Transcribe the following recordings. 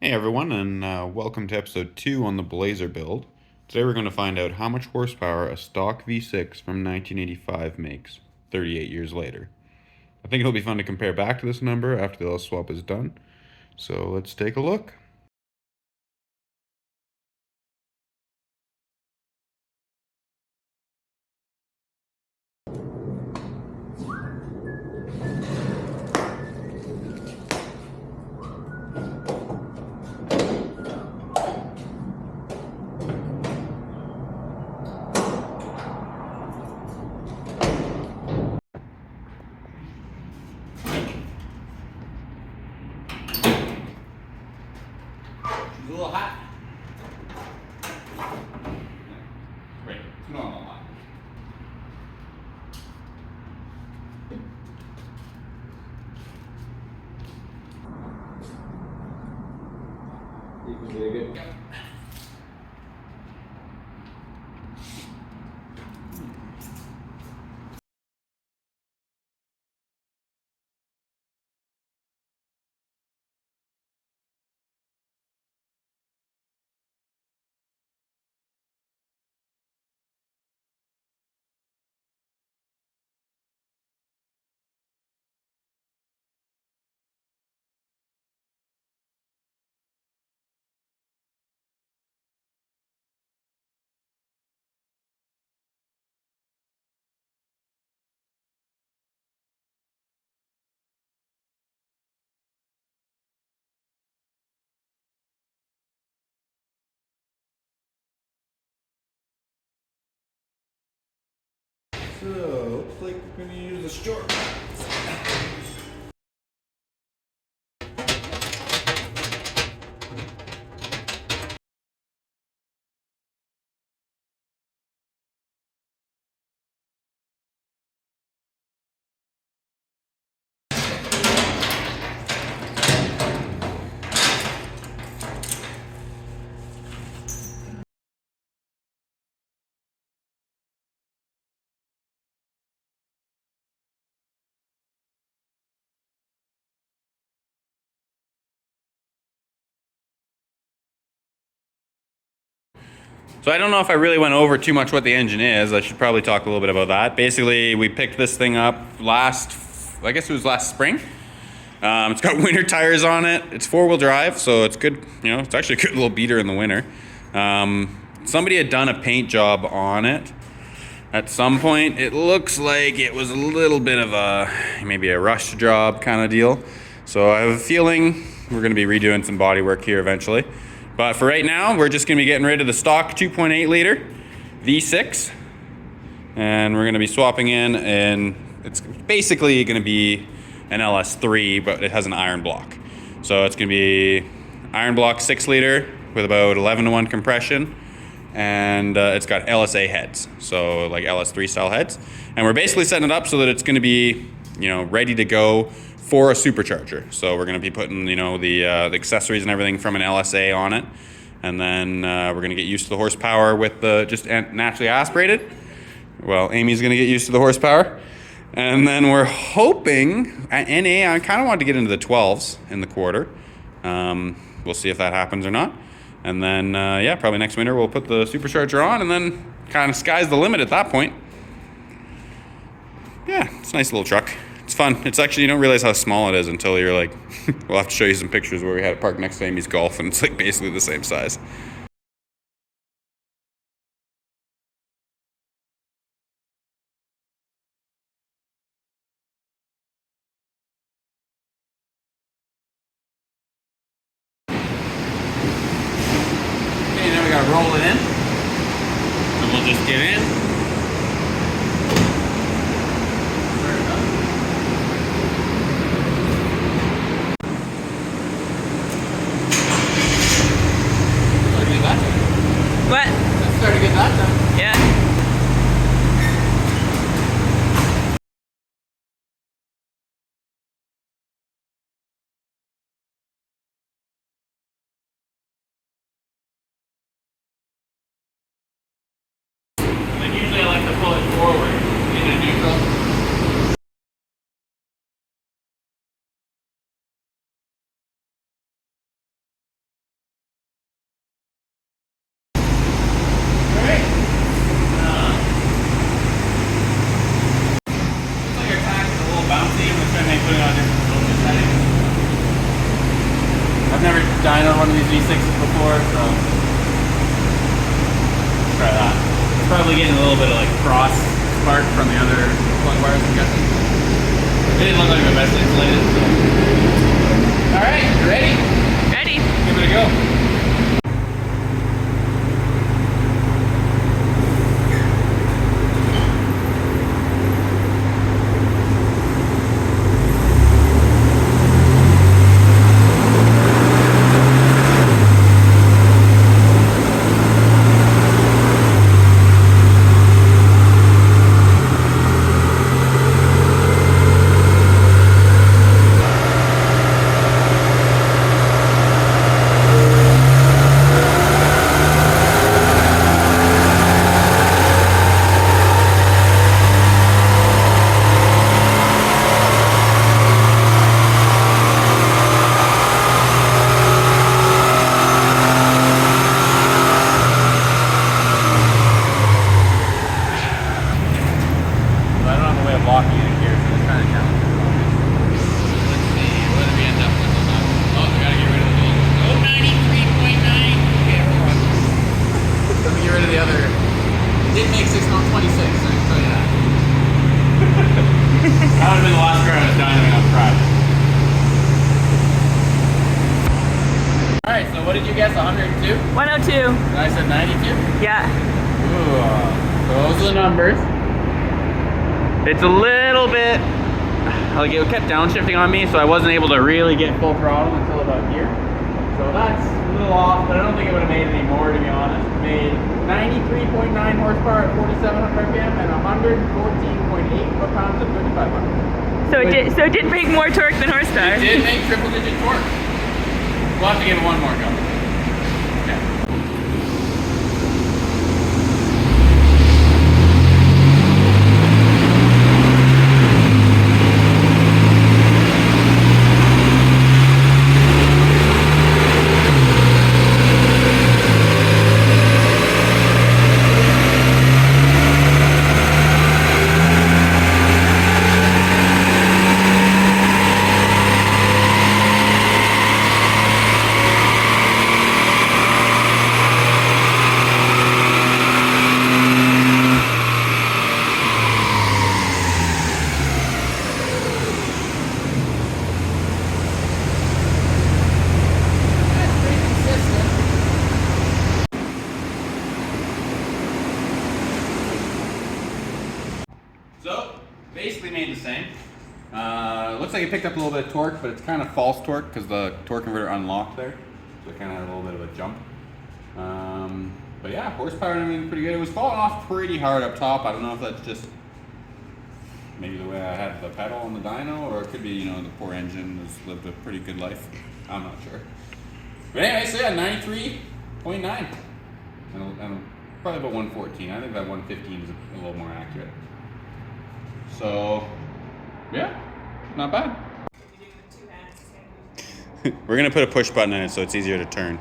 Hey everyone, and welcome to episode 2 on the Blazer build. Today we're going to find out how much horsepower a stock V6 from 1985 makes, 38 years later. I think it'll be fun to compare back to this number after the swap is done, so let's take a look. She's a little hot. Wait, it's normal hot. You can get a good. Yep. So, looks like we're going to use a short. So I don't know if I really went over too much what the engine is. I should probably talk a little bit about that. Basically, we picked this thing up I guess it was last spring. It's got winter tires on it. It's four-wheel drive, so it's good. You know, it's actually a good little beater in the winter. Somebody had done a paint job on it. At some point, it looks like it was a little bit of maybe a rush job kind of deal. So I have a feeling we're going to be redoing some body work here eventually. But for right now, we're just going to be getting rid of the stock 2.8 liter V6. And we're going to be swapping in, and it's basically going to be an LS3, but it has an iron block. So it's going to be iron block 6 liter with about 11:1 compression. And it's got LSA heads, so like LS3 style heads. And we're basically setting it up so that it's going to be, ready to go for a supercharger. So we're going to be putting, the accessories and everything from an LSA on it. And then we're going to get used to the horsepower with the just naturally aspirated. Well, Amy's going to get used to the horsepower. And then we're hoping, at NA, I kind of want to get into the 12s in the quarter. We'll see if that happens or not. And then, probably next winter we'll put the supercharger on, and then kind of sky's the limit at that point. Yeah, it's a nice little truck. It's fun. It's actually, you don't realize how small it is until you're like, we'll have to show you some pictures where we had it parked next to Amy's Golf, and it's like basically the same size. Okay, now we gotta roll it in. And we'll just get in. I've never dynoed one of these V6s before, so let's try that. It's probably getting a little bit of like cross spark from the other plug wires, I'm guessing. It didn't look like the best insulated. So. All right, you ready? Ready. Give it a go. Locking it here, so it's kind of challenging. Let's see, what did we end up with on that? Oh, we gotta get rid of the old. Oh, 93.9. Okay, hold on. Let me get rid of the other. It did make 6, not 26, I can tell you that. That would have been the last car I was dynoing on Friday. Alright, so what did you guess? 102? 102. And I said 92? Yeah. Ooh, so those are the numbers. It's a little bit, like it kept downshifting on me, so I wasn't able to really get full throttle until about here. So that's a little off, but I don't think it would have made any more, to be honest. It made 93.9 horsepower at 4,700 RPM and 114.8 foot-pounds at 3,500. So it did make more torque than horsepower. It did make triple-digit torque. We'll have to give it one more go. Okay. So, basically made the same. Looks like it picked up a little bit of torque, but it's kind of false torque because the torque converter unlocked there. So it kind of had a little bit of a jump. But yeah, horsepower and everything pretty good. It was falling off pretty hard up top. I don't know if that's just maybe the way I had the pedal on the dyno, or it could be, you know, the poor engine has lived a pretty good life. I'm not sure. But anyway, so yeah, 93.9. And probably about 114. I think that 115 is a little more accurate. So, yeah, not bad. We're gonna put a push button in it so it's easier to turn.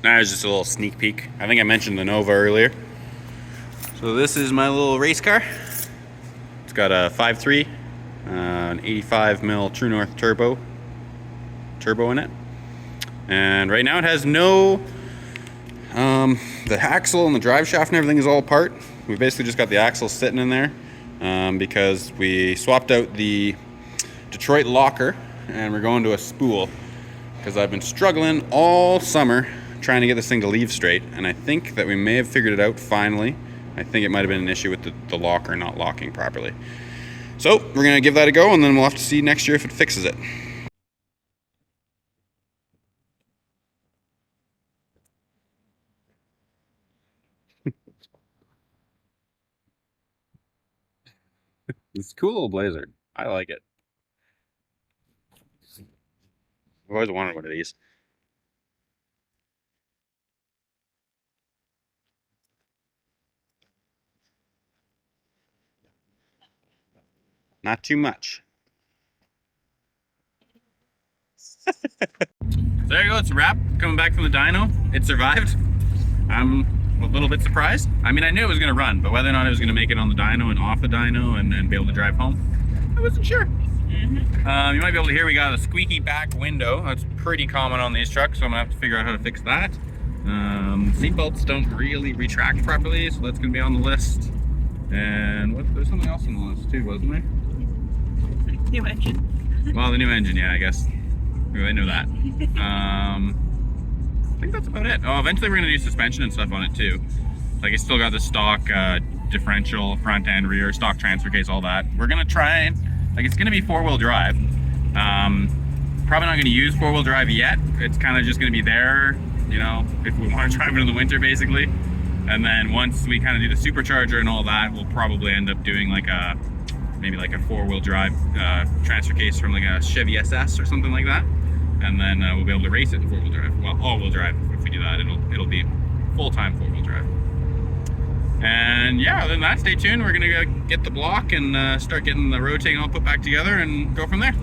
Now it's just a little sneak peek. I think I mentioned the Nova earlier. So this is my little race car. It's got a 5.3, an 85 mil True North turbo in it. And right now it has no, the axle and the drive shaft and everything is all apart. We basically just got the axle sitting in there because we swapped out the Detroit locker and we're going to a spool because I've been struggling all summer trying to get this thing to leave straight, and I think that we may have figured it out finally. I think it might have been an issue with the locker not locking properly. So we're gonna give that a go, and then we'll have to see next year if it fixes it. It's a cool little Blazer. I like it. I've always wanted one of these. Not too much. So there you go, it's a wrap. Coming back from the dyno. It survived. I'm a little bit surprised. I mean, I knew it was going to run, but whether or not it was going to make it on the dyno and off the dyno and be able to drive home, I wasn't sure. You might be able to hear we got a squeaky back window. That's pretty common on these trucks, so I'm going to have to figure out how to fix that. Seatbelts don't really retract properly, so that's going to be on the list. And there's something else on the list too, wasn't there? New engine. Well, the new engine, yeah, I guess. I know that. I think that's about it. Oh, eventually we're going to do suspension and stuff on it too. Like, it's still got the stock differential, front and rear, stock transfer case, all that. We're going to try and, like, it's going to be four-wheel drive. Probably not going to use four-wheel drive yet. It's kind of just going to be there, you know, if we want to drive it in the winter, basically. And then once we kind of do the supercharger and all that, we'll probably end up doing like maybe like a four-wheel drive transfer case from like a Chevy SS or something like that. And then we'll be able to race it in four-wheel drive. Well, all-wheel drive. If we do that, it'll be full-time four-wheel drive. And yeah, other than that, stay tuned. We're gonna go get the block and start getting the rotating all put back together and go from there.